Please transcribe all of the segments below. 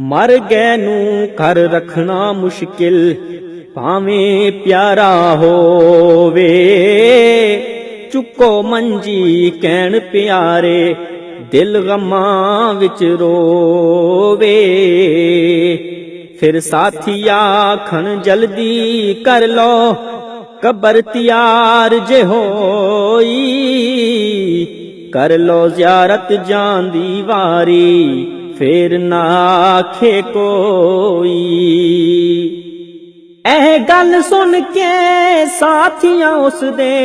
मर गए नू घर रखना मुश्किल भावें प्यारा होवे। चुको मंजी कहन प्यारे दिल गमां विच रोवे। फिर साथी आखन जल्दी कर लो कबर तैयार जे होई। कर लो ज़ियारत जान दी वारी फिर ना आखे कोई। ऐ गल सुन के साथियां उस दे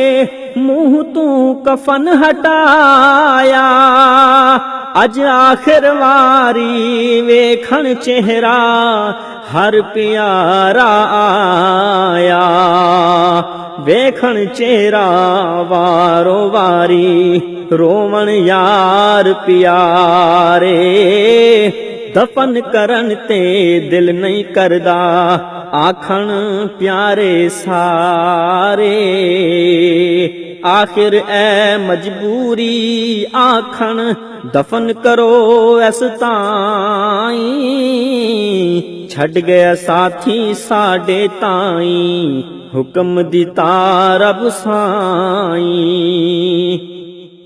मुंह तू कफन हटाया। अज आखिर वारी वेखण चेहरा हर प्यारा आया। वेखण चेहरा वारो वारी रोवण यार प्यारे। दफन करन ते दिल नहीं करदा आखण प्यारे सारे। आखिर ऐ मजबूरी आखण दफन करो ऐस ताई। छड़ गया साथी साडे ताई हुक्म दिता रब साई।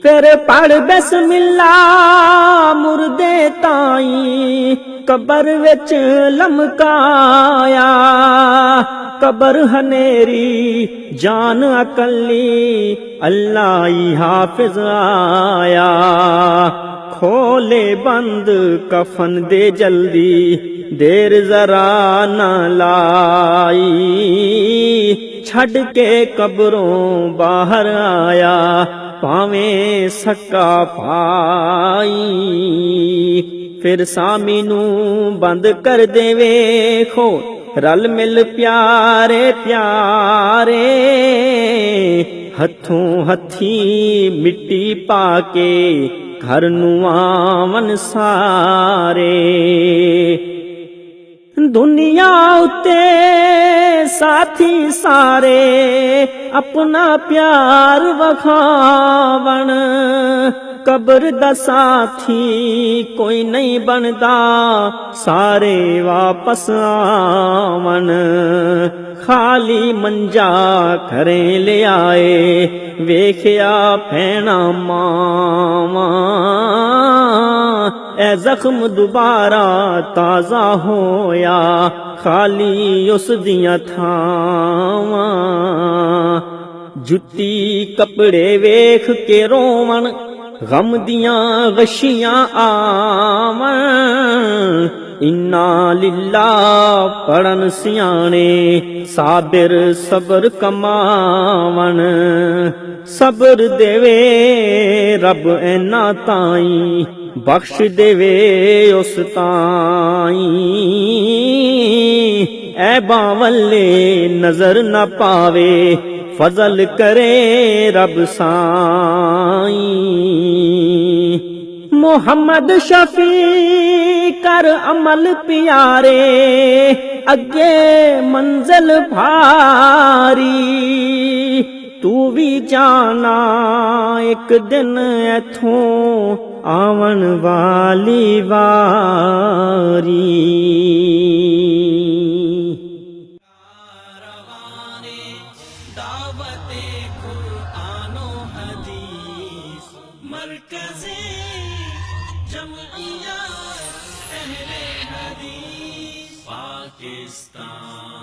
फिर पढ़ बिस्मिल्ला मुर्दे ताई कबर विच लमकाया। कबर हनेरी जान अकली अल्लाह ही हाफिज आया। खोले बंद कफन दे जल्दी देर जरा न लाई। छड़ के कब्रों बाहर आया पावें सक्का पाई। फिर सामी नू बंद कर देवे खो रल मिल प्यारे प्यारे। हथों हथी मिट्टी पाके घर नू आवन सारे। दुनिया उते साथी सारे अपना प्यार वखावन। कब्र दा साथी कोई नहीं बनदा सारे वापस आवन। खाली मंजा घरें ले आए वेख्या भैणा मावा। ए जख्म दोबारा ताजा होया खाली उस दियां थावां। जुत्ती कपड़े वेख के रोवन गम दियां गशियां आवन। इन्ना लिल्ला पढ़न सियाने साबिर सबर कमावन। सबर देवे रब ऐना ताई बख्श देवे उस ताई। ऐ बावले नजर न पावे फजल करे रब साई। मोहम्मद शफी कर अमल प्यारे अगे मंजिल भारी। तू भी जाना एक दिन एथों आवन वाली वारी। दावते कुरानो हदीस मरकज़े जमइया अहले हदीस पाकिस्तान।